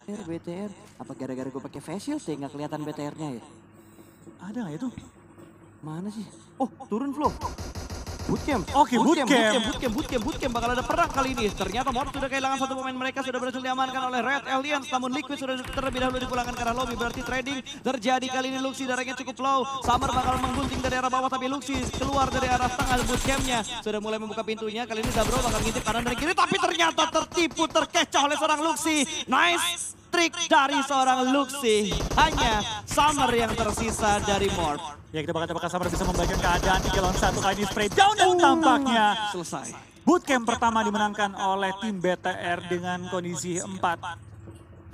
BTR. Apa gara-gara gue pakai face shield ya nggak kelihatan BTR-nya ya? Ada nggak itu? Mana sih? Oh, turun Flo. Bootcamp. Oke, bootcamp. Bootcamp bakal ada perang kali ini. Ternyata Morph sudah kehilangan satu pemain mereka, sudah berhasil diamankan oleh Red Aliens. Namun Liquid sudah terlebih dahulu dipulangkan ke arah lobby. Berarti trading terjadi kali ini. Luxy darahnya cukup low. Summer bakal menggunting dari arah bawah, tapi Luxy keluar dari arah tengah bootcampnya. Sudah mulai membuka pintunya. Kali ini Zabro bakal ngintip kanan dan kiri, tapi ternyata tertipu, terkecoh oleh seorang Luxy. Nice trik dari seorang Luxy. Hanya Summer yang tersisa dari Morph. Ya, kita bakal Summer bisa membagikan keadaan 3 lawan 1 kali ini spray down dan tampaknya Selesai. bootcamp pertama dimenangkan oleh tim BTR dengan kondisi 4-1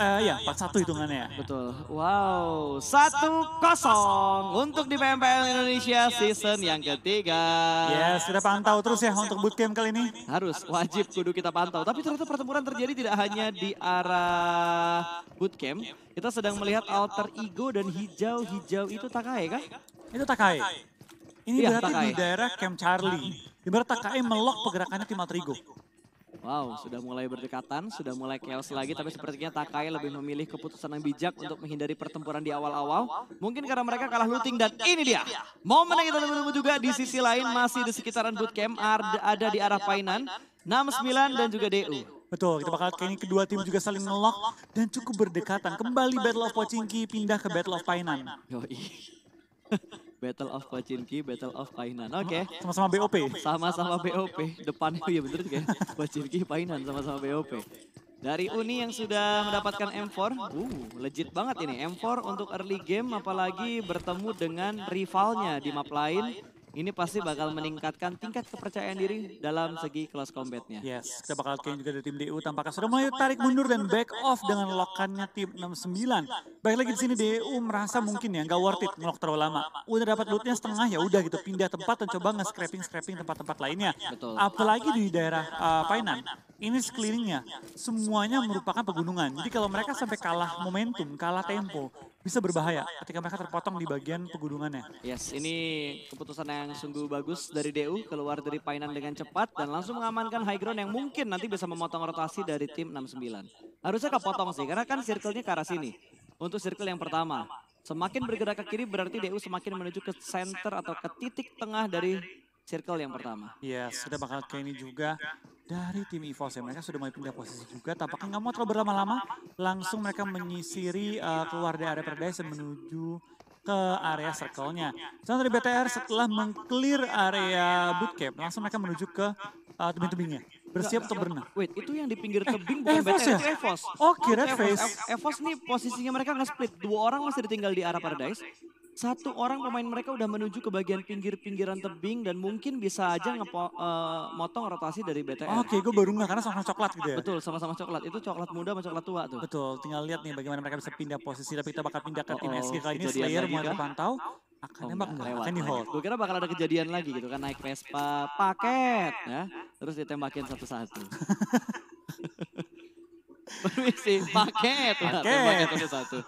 hitungannya. Betul. Wow, 1-0 untuk di PMPL Indonesia season yang ketiga. Yes, kita pantau terus ya untuk bootcamp kali ini. Harus, wajib kudu kita pantau. Tapi ternyata pertempuran terjadi tidak hanya di arah bootcamp. Kita sedang melihat alter ego dan hijau-hijau itu Takai kah? Itu Takai. Ini Iya, berarti Takai. di daerah Camp Charlie. Di mana Takai melok pergerakannya tim Alter Ego. Wow, sudah mulai berdekatan, sudah mulai chaos lagi. Tapi sepertinya Takai lebih memilih keputusan yang bijak untuk menghindari pertempuran di awal-awal. Mungkin karena mereka kalah looting dan ini dia. Momen yang kita tunggu-tunggu juga di sisi lain masih di sekitaran bootcamp. Ada di arah Painan, 69 dan juga DU. Betul, kita bakal kayaknya kedua tim juga saling ngelok dan cukup berdekatan. Kembali Battle of Pochinki pindah ke Battle of Painan. Yoi. Battle of Pochinki, Battle of Painan. Oke. Sama-sama BOP. Sama-sama BOP. Depannya ya bener juga. Pochinki, Painan sama-sama BOP. Dari Uni yang sudah mendapatkan M4. Legit banget ini. M4 untuk early game apalagi bertemu dengan rivalnya di map lain. Ini pasti bakal meningkatkan tingkat kepercayaan diri dalam segi close combatnya. Yes, kita bakal kayaknya juga dari tim DU tampaknya sudah mulai tarik mundur dan back off dengan lokannya tim 69. Baik lagi di sini DU merasa mungkin ya nggak worth it ngelok terlalu lama. Udah dapat lootnya setengah ya udah gitu pindah tempat dan coba nge-scraping tempat-tempat lainnya. Betul. Apalagi di daerah Painan. Ini sekelilingnya semuanya merupakan pegunungan. Jadi kalau mereka sampai kalah momentum, kalah tempo, bisa berbahaya ketika mereka terpotong di bagian pegunungannya. Yes, ini keputusan yang sungguh bagus dari DU, keluar dari Painan dengan cepat dan langsung mengamankan high ground yang mungkin nanti bisa memotong rotasi dari tim 69. Harusnya kepotong sih, karena kan circle-nya ke arah sini. Untuk circle yang pertama, semakin bergerak ke kiri berarti DU semakin menuju ke center atau ke titik tengah dari circle yang pertama. Yes, sudah bakal kayak ini juga dari tim EVOS ya. Mereka sudah mulai pindah posisi juga. Tampaknya nggak mau terlalu berlama-lama. Langsung mereka menyisiri keluar dari area Paradise dan menuju ke area circle-nya. Sementara dari BTR setelah meng-clear area bootcamp, langsung mereka menuju ke tebing-tebingnya. Bersiap untuk berenang. Wait, itu yang di pinggir tebing bukan EVOS BTR, ya? itu EVOS. Oke, Red Face. EVOS nih posisinya mereka nge-split. 2 orang masih ditinggal di arah Paradise. 1 orang pemain mereka udah menuju ke bagian pinggir-pinggiran tebing dan mungkin bisa aja motong rotasi dari BTR. Oke, gue baru nggak karena sama coklat gitu ya. Betul, sama-sama coklat. Itu coklat muda sama coklat tua tuh. Betul, tinggal lihat nih bagaimana mereka bisa pindah posisi. Tapi kita bakal pindah ke tim SG kali ini. kejadian Slayer lagi mulai kah? terpantau. Akan nembak nggak? Akan di hold. Gue kira bakal ada kejadian lagi gitu kan, naik Vespa paket ya, terus ditembakin satu-satu. Permisi, paket. Tembakin satu-satu.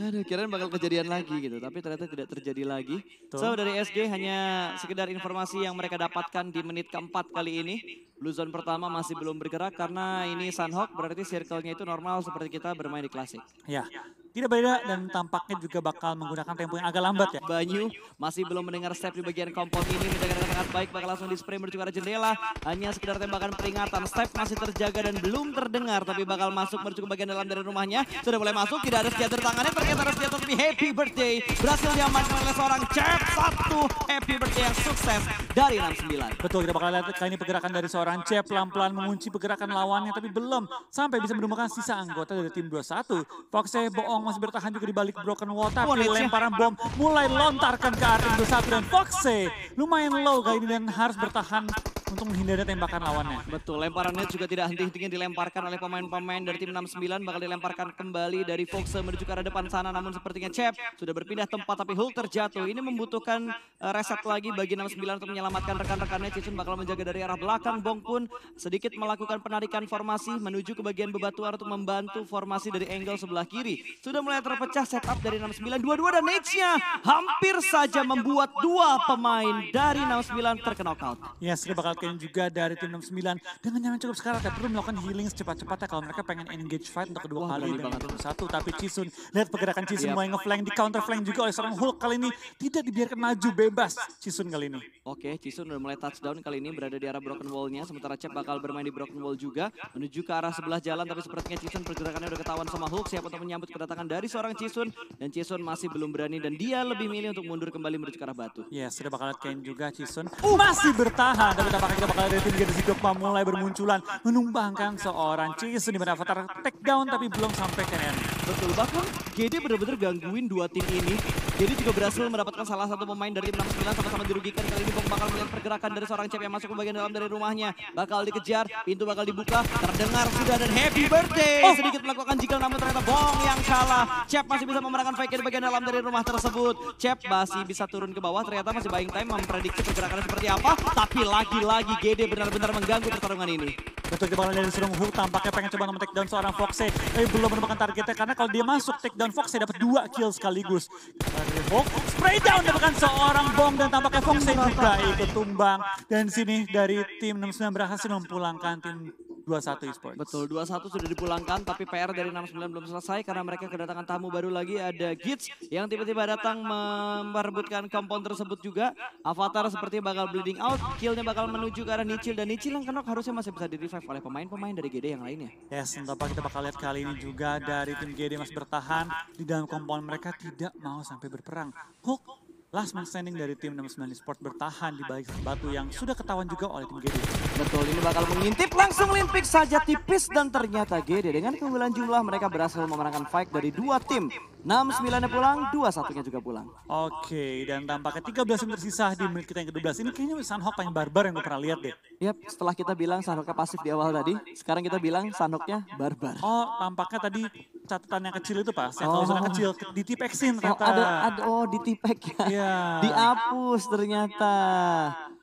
Aduh, kirain bakal kejadian lagi gitu, tapi ternyata tidak terjadi lagi. So, dari SG hanya sekedar informasi yang mereka dapatkan di menit keempat kali ini. Blue Zone pertama masih belum bergerak karena ini Sunhawk, berarti circle-nya itu normal seperti kita bermain di klasik. Ya, tidak beda dan tampaknya juga bakal menggunakan tempo yang agak lambat ya. Banyu masih belum mendengar step di bagian kompon ini, menjaga dengan sangat baik, bakal langsung di-spray menuju ke arah jendela. Hanya sekedar tembakan peringatan, step masih terjaga dan belum terdengar, tapi bakal masuk menuju ke bagian dalam dari rumahnya. Sudah mulai masuk, tidak ada senjata di tangannya, ternyata ada senjata tapi happy birthday. Berhasil diamankan oleh seorang Cep 1, happy birthday yang sukses dari 69. Betul, kita bakal lihat kali ini pergerakan dari seorang Cep pelan-pelan mengunci pergerakan lawannya, tapi belum sampai bisa menemukan sisa anggota dari tim 21. Foxe bohong masih bertahan juga di balik broken wall, tapi lemparan bom mulai lontarkan ke arah tim 21 dan Foxe lumayan low kali ini dan harus bertahan untuk menghindari tembakan lawannya. Betul, lemparannya juga tidak henti-hentinya dilemparkan oleh pemain-pemain dari tim 69, bakal dilemparkan kembali dari Foxe menuju ke arah depan sana, namun sepertinya Cep sudah berpindah tempat tapi Hulk terjatuh. Ini membutuhkan reset lagi bagi 69 untuk menyelamatkan rekan-rekannya. Cicun bakal menjaga dari arah belakang, Bong pun sedikit melakukan penarikan formasi menuju ke bagian bebatuan untuk membantu formasi dari angle sebelah kiri. Sudah mulai terpecah setup dari 69, dua-dua dan Nage-nya hampir saja membuat 2 pemain dari 69 terkena knockout. Yes, kita bakal kalian juga dari tim 69 dengan nyaman cukup sekarang. Tapi perlu melakukan healing secepat-cepatnya kalau mereka pengen engage fight untuk kedua kali berani dengan banget. tim satu. Tapi Chisun, lihat pergerakan Chisun Yap. mulai ngeflank, di counter flank juga oleh seorang Hulk kali ini. Tidak dibiarkan maju bebas Chisun kali ini. Oke, Chisun udah mulai touchdown kali ini berada di arah broken wall-nya. Sementara Cep bakal bermain di broken wall juga. Menuju ke arah sebelah jalan, tapi sepertinya Chisun pergerakannya udah ketahuan sama Hulk. Siap untuk menyambut kedatangan dari seorang Chisun. Dan Chisun masih belum berani dan dia lebih milih untuk mundur kembali menuju ke arah batu. Ya, sudah bakal lihat Kane juga Chisun masih bertahan. Tapi tampaknya kita bakal lihat tim Gadis Dogma mulai bermunculan. Menumbangkan seorang Chisun di mana Avatar take down tapi belum sampai ke end. Betul, bahkan GD bener-bener gangguin dua tim ini. GD juga berhasil mendapatkan salah satu pemain dari tim 69 sama-sama dirugikan. Kali ini Bong bakal melihat pergerakan dari seorang Cep yang masuk ke bagian dalam dari rumahnya. Bakal dikejar, pintu bakal dibuka, terdengar sudah dan happy birthday. Sedikit melakukan jiggle namun ternyata Bong yang kalah. Cep masih bisa memenangkan fight di bagian dalam dari rumah tersebut. Cep masih bisa turun ke bawah, ternyata masih buying time memprediksi pergerakannya seperti apa. Tapi lagi-lagi GD benar-benar mengganggu pertarungan ini. Betul, kita bakal dari Surung Hulk tampaknya pengen coba nge-take down seorang Foxe. Tapi belum menemukan targetnya karena kalau dia masuk take down Foxe dapat 2 kill sekaligus. Dari Hulk, spray down dapatkan seorang Bong dan tampaknya Foxe juga ikut tumbang. Dan sini dari tim 69 berhasil mempulangkan tim 21 Esports. Betul, 21 sudah dipulangkan, tapi PR dari 69 belum selesai karena mereka kedatangan tamu baru lagi, ada Gits yang tiba-tiba datang memperebutkan compound tersebut juga. Avatar sepertinya bakal bleeding out, killnya bakal menuju ke arah Nichil, dan Nichil yang kenok harusnya masih bisa di-revive oleh pemain-pemain dari GD yang lainnya. Yes, entah apa kita bakal lihat kali ini juga dari tim GD masih bertahan di dalam compound mereka tidak mau sampai berperang. Hulk, last man standing dari tim 69 Esports bertahan di balik batu yang sudah ketahuan juga oleh tim GD. Betul, ini bakal mengintip langsung limpik saja tipis dan ternyata GD dengan keunggulan jumlah mereka berhasil memenangkan fight dari dua tim. 69-nya pulang, 21-nya juga pulang. Oke, dan tampaknya 13 tim tersisa di menit kita yang ke-12. Ini kayaknya Sunhawk paling barbar yang gue pernah lihat deh. Yap, setelah kita bilang Sunhawknya pasif di awal tadi, sekarang kita bilang Sunhawknya barbar. Oh, tampaknya tadi catatan yang kecil itu pas, yang kalau zona kecil di tipexin Oh, ternyata. di tipek ya. Iya. Dihapus ternyata.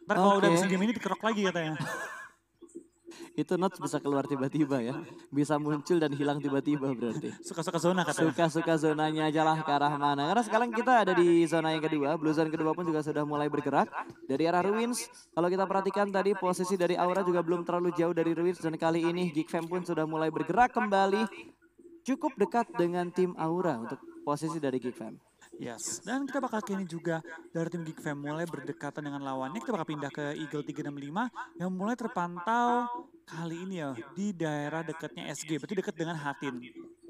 Ntar kalau udah Oke. bisa game ini dikerok lagi katanya. Itu notes bisa keluar tiba-tiba ya. Bisa muncul dan hilang tiba-tiba berarti. Suka-suka zona katanya. Suka-suka zonanya aja lah ke arah mana. Karena sekarang kita ada di zona yang kedua. Blue zone kedua pun juga sudah mulai bergerak. Dari arah Ruins, kalau kita perhatikan tadi posisi dari Aura juga belum terlalu jauh dari Ruins. Dan kali ini Geek Fam pun sudah mulai bergerak kembali. Cukup dekat dengan tim Aura untuk posisi dari Geek Fam. Yes, dan kita bakal kini juga dari tim Geek Fam mulai berdekatan dengan lawannya. Kita bakal pindah ke Eagle 365 yang mulai terpantau kali ini ya di daerah dekatnya SG, berarti dekat dengan Hatin.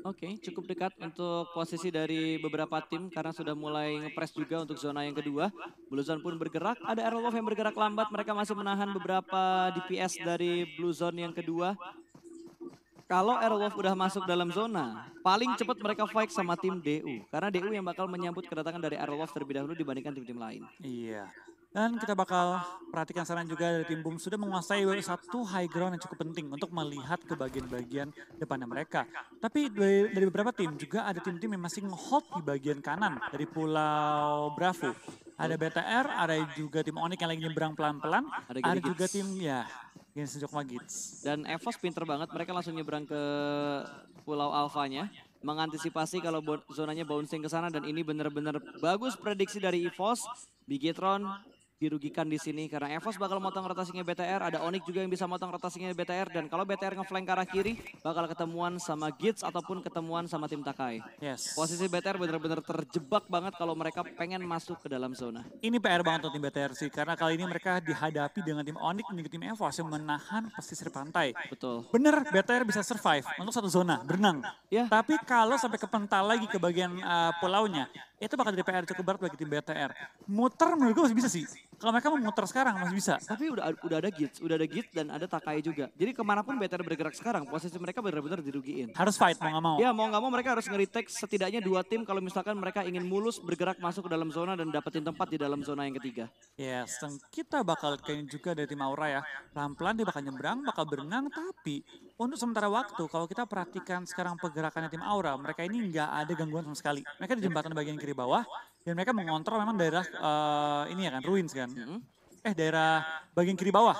Oke, cukup dekat untuk posisi dari beberapa tim karena sudah mulai ngepres juga untuk zona yang kedua. Blue Zone pun bergerak, ada Aerolove yang bergerak lambat, mereka masih menahan beberapa DPS dari Blue Zone yang kedua. Kalau Aerolove udah masuk dalam zona, paling cepat mereka fight sama tim DU. Karena DU yang bakal menyambut kedatangan dari Aerolove terlebih dahulu dibandingkan tim-tim lain. Iya. Dan kita bakal perhatikan saran juga dari tim Boom sudah menguasai satu high ground yang cukup penting untuk melihat ke bagian-bagian depannya mereka. Tapi dari beberapa tim juga ada tim-tim yang masih nge-hold di bagian kanan dari Pulau Bravo. Ada BTR, ada juga tim Onyx yang lagi nyebrang pelan-pelan. Ada juga tim ya Gens Dogma Gits. Dan EVOS pinter banget, mereka langsung nyebrang ke Pulau Alfanya. Mengantisipasi kalau zonanya bouncing ke sana dan ini benar-benar bagus prediksi dari EVOS. Bigetron dirugikan di sini karena EVOS bakal motong rotasinya BTR, ada Onyx juga yang bisa motong rotasinya BTR dan kalau BTR ngeflank ke arah kiri bakal ketemuan sama Gits ataupun ketemuan sama tim Takai. Yes. Posisi BTR benar-benar terjebak banget kalau mereka pengen masuk ke dalam zona. Ini PR banget untuk tim BTR sih karena kali ini mereka dihadapi dengan tim Onyx dan juga tim EVOS yang menahan pesisir pantai. Betul. Bener, BTR bisa survive untuk satu zona, berenang. Ya. Tapi kalau sampai kepental lagi ke bagian pulaunya, itu bakal jadi PR cukup berat bagi tim BTR. Muter menurut gue masih bisa sih. Kalau mereka mau muter sekarang masih bisa. Tapi udah ada Gits dan ada Takai juga. Jadi kemanapun BTR bergerak sekarang, posisi mereka benar-benar dirugiin. Harus fight mau gak mau. Ya mau nggak mau mereka harus nge-retake setidaknya 2 tim kalau misalkan mereka ingin mulus bergerak masuk ke dalam zona dan dapetin tempat di dalam zona yang ketiga. Yes, dan kita bakal kayaknya juga dari tim Aura ya. Pelan-pelan dia bakal nyebrang, bakal berenang, tapi untuk sementara waktu kalau kita perhatikan sekarang pergerakannya tim Aura, mereka ini nggak ada gangguan sama sekali. Mereka di jembatan bagian kiri bawah dan mereka mengontrol memang daerah ini ya kan, Ruins kan. Daerah bagian kiri bawah.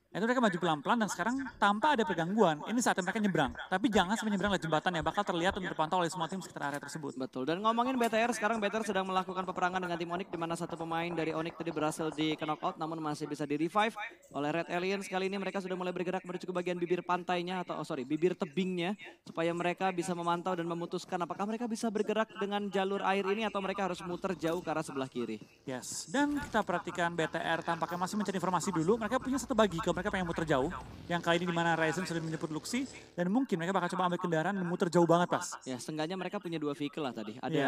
Itu mereka maju pelan-pelan dan sekarang tanpa ada pergangguan. Ini saatnya mereka nyebrang. Tapi jangan sampai nyebrang lewat jembatan ya. Bakal terlihat dan terpantau oleh semua tim sekitar area tersebut. Betul, dan ngomongin BTR, sekarang BTR sedang melakukan peperangan dengan tim Onyx, di mana satu pemain dari Onyx tadi berhasil di knockout, namun masih bisa di revive oleh Red Aliens. Kali ini mereka sudah mulai bergerak menuju ke bagian bibir pantainya, atau bibir tebingnya, supaya mereka bisa memantau dan memutuskan apakah mereka bisa bergerak dengan jalur air ini atau mereka harus muter jauh ke arah sebelah kiri. Yes, dan kita perhatikan BTR tampaknya masih mencari informasi dulu. Mereka punya satu bagi kalau mereka pengen muter jauh. Yang kali ini di mana Ryzen sudah menyebut Luxi, dan mungkin mereka bakal coba ambil kendaraan dan muter jauh banget pas. Ya, seenggaknya mereka punya 2 vehicle lah tadi. Ada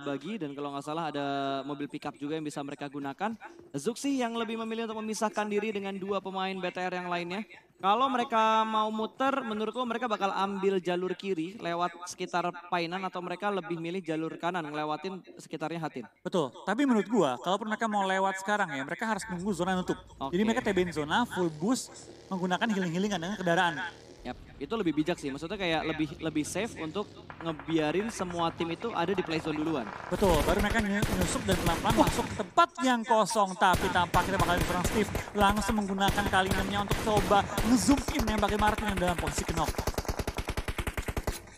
bagi dan kalau nggak salah ada mobil pickup juga yang bisa mereka gunakan. Zuxi yang lebih memilih untuk memisahkan diri dengan 2 pemain BTR yang lainnya. Kalau mereka mau muter, menurut lo mereka bakal ambil jalur kiri lewat sekitar Painan atau mereka lebih milih jalur kanan ngelewatin sekitarnya Hatin? Betul, tapi menurut gua kalau mereka mau lewat sekarang ya, mereka harus nunggu zona nutup. Jadi mereka TB-in zona full boost menggunakan healing-healingan dengan kendaraan. Yap, itu lebih bijak sih. Maksudnya kayak lebih safe untuk ngebiarin semua tim itu ada di play zone duluan. Betul, baru mereka nyusup dan pelan-pelan masuk ke tempat yang kosong. Tapi tampaknya bakal diserang Steve. Langsung menggunakan kali 6-nya untuk coba nge-zoom in nembaki Martin yang dalam posisi knock.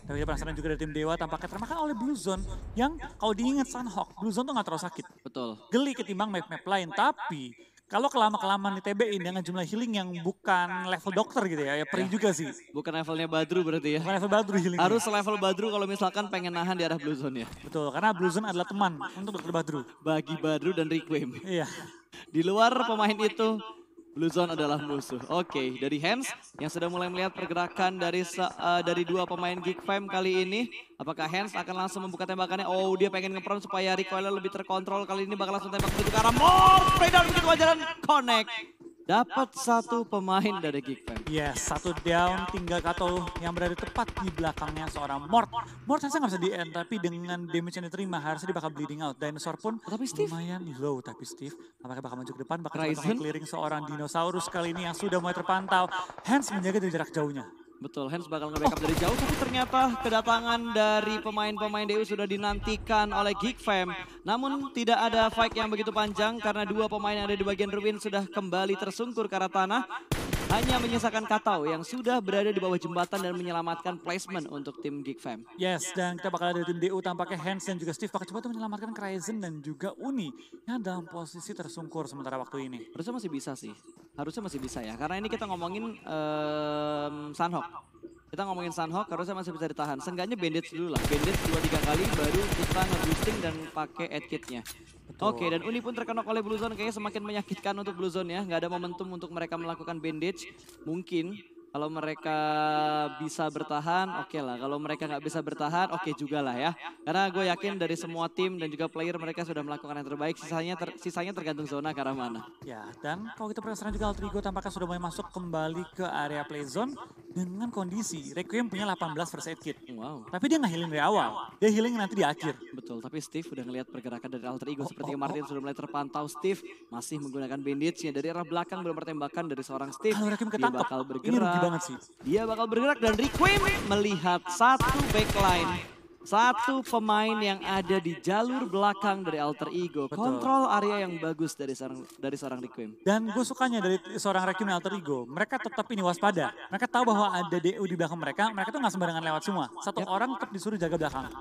Tapi kita penasaran juga dari tim Dewa tampaknya termakan oleh Blue Zone. Yang kalau diingat Sunhawk, Blue Zone tuh gak terlalu sakit. Betul. Geli ketimbang map-map lain, tapi kalau kelamaan di TB-in dengan jumlah healing yang bukan level dokter gitu ya perih juga sih. Bukan levelnya Badru berarti ya. Bukan level Badru healing. Harus level Badru kalau misalkan pengen nahan di arah Blue Zone ya. Betul, karena Blue Zone adalah teman untuk dokter Badru. Bagi Badru dan Requiem. Iya. Di luar pemain itu, Blue Zone adalah musuh. Oke, dari Hans yang sudah mulai melihat pergerakan dari 2 pemain Geek Fam kali ini. Apakah Hans akan langsung membuka tembakannya? Oh, dia pengen nge-prone supaya recoilnya lebih terkontrol. Kali ini bakal langsung tembak menuju ke arah Mort. Spray down begitu wajaran, connect. Dapat 1 pemain dari Geek Fam. Yes, 1 down, tinggal Kato yang berada tepat di belakangnya seorang Mort. Mort harusnya nggak bisa di-end, tapi dengan damage yang diterima harusnya dia bakal bleeding out. Dinosaur pun lumayan low, tapi Steve apakah bakal maju ke depan, bakal coba clearing seorang dinosaurus kali ini yang sudah mulai terpantau. Hans menjaga dari jarak jauhnya. Betul, Hans bakal nge-backup dari jauh, tapi ternyata kedatangan dari pemain-pemain DU sudah dinantikan oleh Geek Fam. Namun tidak ada fight yang begitu panjang karena 2 pemain yang ada di bagian ruin sudah kembali tersungkur ke arah tanah. Hanya menyisakan Katao yang sudah berada di bawah jembatan dan menyelamatkan placement untuk tim Geek Fam. Yes, dan kita bakal ada tim DU tampaknya Hans dan juga Steve bakal coba tuh menyelamatkan Ryzen dan juga Uni yang dalam posisi tersungkur sementara waktu ini. Harusnya masih bisa sih, harusnya masih bisa ya. Karena ini kita ngomongin Sunhawk. Kita ngomongin Sunhawk harusnya masih bisa ditahan. Seenggaknya bandage dulu lah, bandage 2-3 kali baru kita nge-boosting dan pakai add kitnya. Oke, dan Uni pun terkena oleh Blue Zone, kayaknya semakin menyakitkan untuk Blue Zone ya. Nggak ada momentum untuk mereka melakukan bandage. Mungkin kalau mereka bisa bertahan, oke lah. Kalau mereka nggak bisa bertahan, oke juga lah ya. Karena gue yakin dari semua tim dan juga player mereka sudah melakukan yang terbaik. Sisanya tergantung zona ke arah mana. Ya, dan kalau kita penasaran juga Altrigo tampaknya sudah mulai masuk kembali ke area play zone dengan kondisi Requiem punya 18 first aid kit. Wow. Tapi dia nggak healing dari awal, dia healing nanti di akhir. Betul, tapi Steve udah ngelihat pergerakan dari Alter Ego. Seperti Martin sudah mulai terpantau. Steve masih menggunakan bandage-nya. Dari arah belakang belum pertembakan dari seorang Steve. Kalau Requiem Dia ketangkep, bakal ini bergerak. rugi banget sih. Dia bakal bergerak dan Requiem melihat 1 backline. 1 pemain yang ada di jalur belakang dari Alter Ego. Betul. Kontrol area yang bagus dari seorang Requiem. Dan gue sukanya dari seorang Requiem dan Alter Ego, mereka tetap ini waspada. Mereka tahu bahwa ada DU di belakang mereka tuh nggak sembarangan lewat semua. Satu orang tetap disuruh jaga belakang.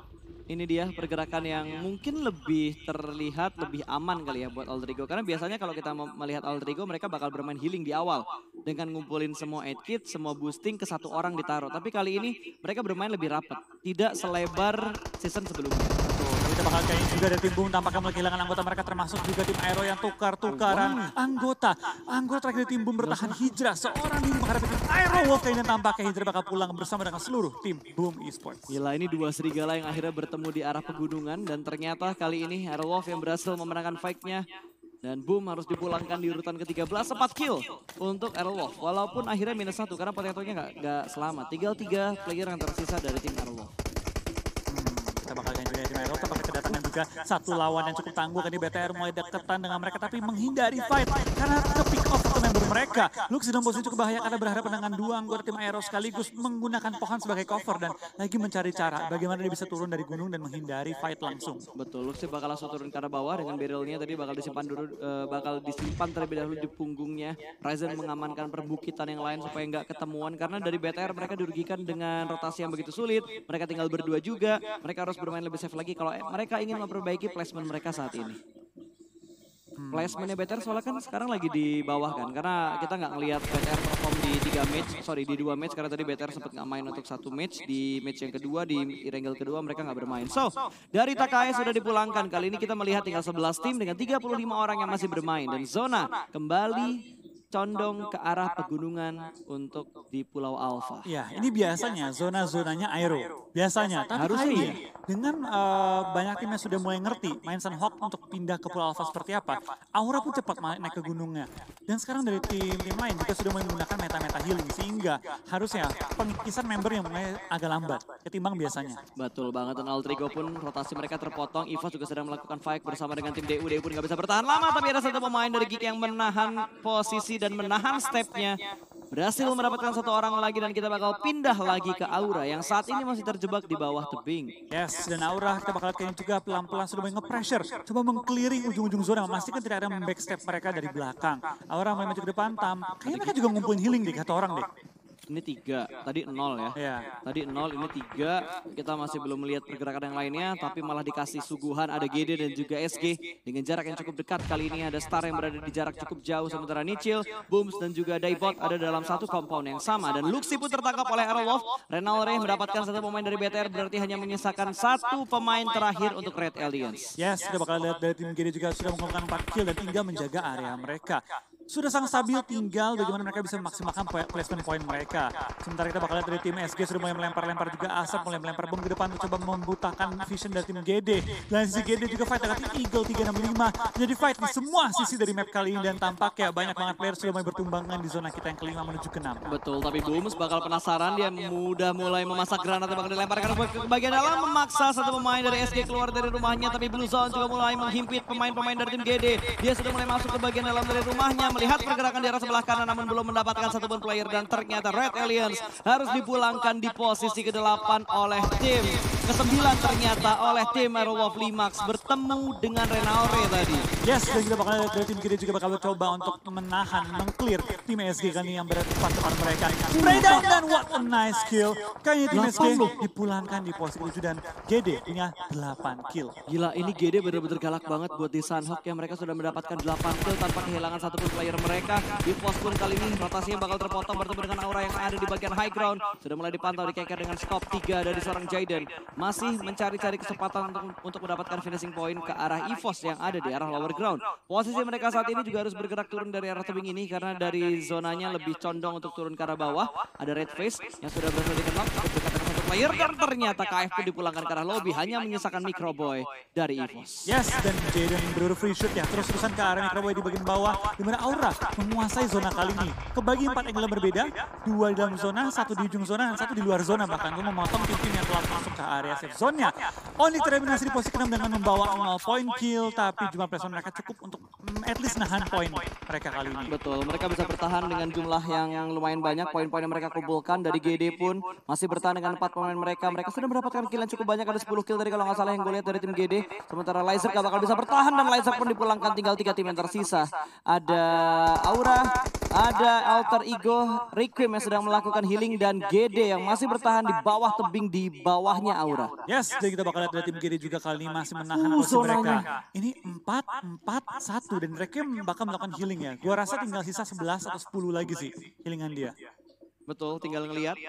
Ini dia pergerakan yang mungkin lebih terlihat lebih aman kali ya buat Alter Ego. Karena biasanya kalau kita melihat Alter Ego mereka bakal bermain healing di awal. Dengan ngumpulin semua aid kit, semua boosting ke 1 orang ditaruh. Tapi kali ini mereka bermain lebih rapat. Tidak selebar season sebelumnya. Tapi kita bakal kayak juga dari tim Boom tampaknya mulai kehilangan anggota mereka termasuk juga tim Aero yang tukar-tukaran anggota. Anggota terakhir dari tim Boom bertahan Hijrah. Seorang diri menghadapi tim Aero Wolf kayaknya tampaknya Hijrah bakal pulang bersama dengan seluruh tim Boom Esports. Gila, ini 2 serigala yang akhirnya bertemu di arah pegunungan. Dan ternyata kali ini Aero Wolf yang berhasil memenangkan fight-nya. Dan Boom harus dipulangkan di urutan ke-13, 4 kill untuk Aerowolf. Walaupun akhirnya -1 karena Potatonya nggak selamat. Tinggal 3 player yang tersisa dari tim Aerowolf. Kita bakal ganti dari tim Aerowolf, tapi kedatangan juga 1 lawan yang cukup tangguh. Kan di BTR mulai deketan dengan mereka tapi menghindari fight karena ke pick off satu member mereka. Luxi dalam posisi cukup bahaya karena berhadapan dengan dua anggota tim Aero sekaligus menggunakan pohon sebagai cover dan lagi mencari cara bagaimana dia bisa turun dari gunung dan menghindari fight langsung. Betul, Luxi bakal langsung turun ke arah bawah dengan barrelnya tadi bakal disimpan terlebih dahulu di punggungnya. Ryzen mengamankan perbukitan yang lain supaya nggak ketemuan karena dari BTR mereka dirugikan dengan rotasi yang begitu sulit. Mereka tinggal berdua juga, mereka harus bermain lebih safe lagi kalau mereka ingin memperbaiki placement mereka saat ini. Placementnya BTR soalnya kan sekarang lagi di bawah kan, karena kita nggak ngelihat BTR perform di 2 match karena tadi BTR sempat nggak main untuk 1 match, di match yang kedua, di Irengel kedua mereka nggak bermain. So, dari TKI sudah dipulangkan, kali ini kita melihat tinggal 11 tim dengan 35 orang yang masih bermain dan zona kembali condong ke arah pegunungan untuk di Pulau Alpha. Ya, ini biasanya zona-zonanya Aero. Biasanya, tapi Harusnya kali iya. ini dengan banyak tim yang sudah mulai ngerti main Sunhawk untuk pindah ke Pulau Alpha seperti apa, Aura pun cepat naik ke gunungnya. Dan sekarang dari tim-tim lain juga sudah mulai menggunakan meta-meta healing sehingga harusnya pengikisan member yang mulai agak lambat ketimbang biasanya. Betul banget, dan Altrigo pun rotasi mereka terpotong. EVOS juga sedang melakukan fight bersama dengan tim DU. DU pun nggak bisa bertahan lama, tapi ada satu pemain dari Geek yang menahan posisi dan menahan stepnya. Berhasil mendapatkan satu orang lagi dan kita bakal pindah lagi ke Aura yang saat ini masih terjebak di bawah tebing. Yes, dan Aura kita bakal kayaknya juga pelan-pelan sudah mulai nge-pressure. Coba mengkeliring ujung-ujung zona, memastikan tidak ada backstep mereka dari belakang. Aura mulai maju ke depan, kayaknya mereka juga ngumpulin healing deh, kata orang deh. Ini 3, tadi 0 ya. Iya. Tadi 0, ini 3. Kita masih belum melihat pergerakan yang lainnya, tapi malah dikasih suguhan. Ada GD dan juga SG dengan jarak yang cukup dekat. Kali ini ada Star yang berada di jarak cukup jauh, sementara Nichil, Booms dan juga Daibot ada dalam satu compound yang sama. Dan Luxi pun tertangkap oleh Aerowolf. Renalre mendapatkan satu pemain dari BTR, berarti hanya menyisakan satu pemain terakhir untuk Red Alliance. Yes, sudah bakal lihat dari tim GD juga sudah mengumpulkan 4 kill dan tinggal menjaga area mereka. Sudah sangat stabil, tinggal bagaimana mereka bisa memaksimalkan placement point mereka. Sementara kita bakal lihat dari tim SG sudah mulai melempar-lempar juga asap, mulai melempar bom ke depan untuk coba membutakan vision dari tim GD. Dan si GD juga fight dengan tim Eagle 365. Jadi fight di semua sisi dari map kali ini dan tampak ya banyak banget player sudah mulai bertumbangan di zona kita yang kelima menuju ke 6. Betul, tapi Booms bakal penasaran, dia mudah mulai memasak granat yang bakal dilemparkan ke bagian dalam, memaksa satu pemain dari SG keluar dari rumahnya, tapi Blue Zone juga mulai menghimpit pemain-pemain dari tim GD. Dia sudah mulai masuk ke bagian dalam dari rumahnya, melihat pergerakan di arah sebelah kanan namun belum mendapatkan satupun player dan ternyata Red Alliance harus dipulangkan di posisi ke-8 oleh tim ke-9 ternyata oleh tim Aerowolf Limax bertemu dengan Renalre tadi. Yes, dan kita bakal lihat dari tim GD juga bakal coba untuk menahan, meng-clear tim SG kali ini yang berada tepat depan mereka. Spray down dan what a nice kill. Kayaknya tim SG dipulangkan di posisi 7 dan GD punya 8 kill. Gila, ini GD bener-bener galak banget buat di Sunhawk yang mereka sudah mendapatkan 8 kill tanpa kehilangan satupun player mereka. Di pos pun kali ini rotasinya bakal terpotong bertemu dengan Aura yang ada di bagian high ground. Sudah mulai dipantau di keker dengan scope 3 dari seorang Jaden. Masih mencari-cari kesempatan untuk mendapatkan finishing point ke arah EVOS yang ada di arah lower ground. Posisi mereka saat ini juga harus bergerak turun dari arah tebing ini karena dari zonanya lebih condong untuk turun ke arah bawah. Ada Red Face yang sudah berhasil dikenal cukup dekat dengan satu player dan ternyata KF pun dipulangkan ke arah lobby hanya menyisakan Microboy dari EVOS. Yes, dan Jaden berburu free shoot ya, terus-terusan ke arah Microboy di bagian bawah, di mana Aura menguasai zona kali ini. Kebagi 4 angle berbeda, 2 di dalam zona, 1 di ujung zona, dan 1 di luar zona. Bahkan untuk memotong tim-tim yang telah masuk ke area safe zone-nya. Onyx tereliminasi di posisi ke-6 dengan membawa 0 point kill, tapi jumlah placement mereka cukup untuk at least nahan poin mereka kali ini. Betul, mereka bisa bertahan dengan jumlah yang lumayan banyak, poin-poin yang mereka kumpulkan. Dari GD pun masih bertahan dengan 4 pemain mereka. Mereka sudah mendapatkan kill yang cukup banyak, ada 10 kill tadi kalau nggak salah yang gue lihat dari tim GD. Sementara Laser gak bakal bisa bertahan dan Laser pun dipulangkan, tinggal 3 tim yang tersisa. Ada Aura, ada Alter Ego, Requiem yang sedang melakukan healing dan GD yang masih bertahan di bawah tebing di bawahnya Aura. Yes, jadi kita bakal lihat dari tim GD juga kali ini masih menahan posisi mereka. Ini 4-4-1 dan Requiem bakal melakukan healing ya. Gua rasa tinggal sisa 11 atau 10 lagi sih healingan dia. Betul, tinggal ngelihat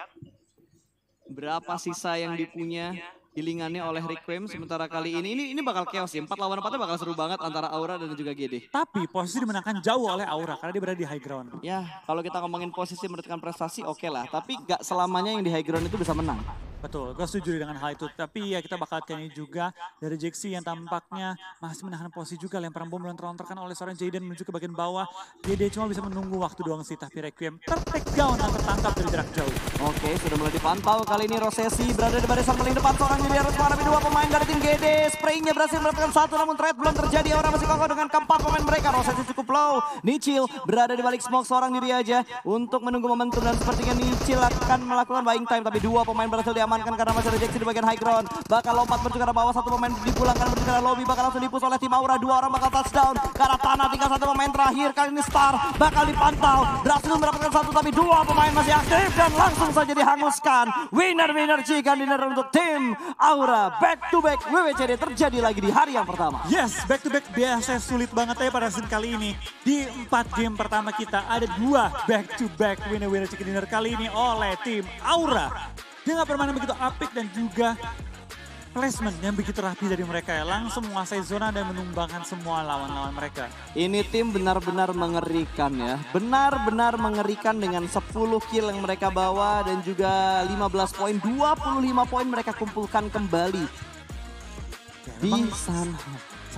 berapa sisa yang dipunya healingannya oleh Requiem. Sementara kali ini bakal chaos ya. 4 lawan 4 bakal seru banget antara Aura dan juga GD. Tapi posisi dimenangkan jauh oleh Aura karena dia berada di high ground. Ya, kalau kita ngomongin posisi menentukan prestasi oke lah. Tapi gak selamanya yang di high ground itu bisa menang. Betul, gue setuju dengan hal itu. Tapi ya kita bakal lihat ini juga dari Jaxi yang tampaknya masih menahan posisi juga. Lemparan bom melontar-lontarkan oleh seorang Jaden menuju ke bagian bawah. Dia cuma bisa menunggu waktu doang sih. Tapi Requiem ter-take down dan tertangkap dari jarak jauh. Oke, sudah mulai dipantau. Kali ini Rosesi berada di barisan paling depan. Seorang Yuri harus menghadapi dua pemain dari tim GD. Sprayingnya berhasil mendapatkan satu, namun trade belum terjadi. Aura masih kokoh dengan keempat pemain mereka. Rosesi cukup low. Nichil berada di balik smoke. Seorang Yuri aja untuk menunggu momentum. Dan sepertinya Nichil akan melakukan buying time. Tapi dua pemain berhasil diamankan karena masih ada Jaxi di bagian high ground. Bakal lompat menuju ke arah bawah. Satu pemain dipulangkan menuju ke arah lobby. Bakal langsung dipus oleh tim Aura. Dua orang bakal touchdown ke arah tanah. Tinggal satu pemain terakhir. Kali ini Star bakal dipantau. Berhasil mendapatkan satu, tapi dua pemain masih aktif. Dan langsung saja dihanguskan. Winner chicken dinner untuk tim Aura. Back to back WWCD terjadi lagi di hari yang pertama. Yes, back to back biasa sulit banget ya pada scene kali ini. Di 4 game pertama kita ada 2 back to back winner chicken dinner kali ini oleh tim Aura. Dia nggak permainan begitu apik dan juga placement yang begitu rapi dari mereka ya. Langsung menguasai zona dan menumbangkan semua lawan-lawan mereka. Ini tim benar-benar mengerikan ya. Benar-benar mengerikan dengan 10 kill yang mereka bawa dan juga 15 poin. 25 poin mereka kumpulkan kembali di sana.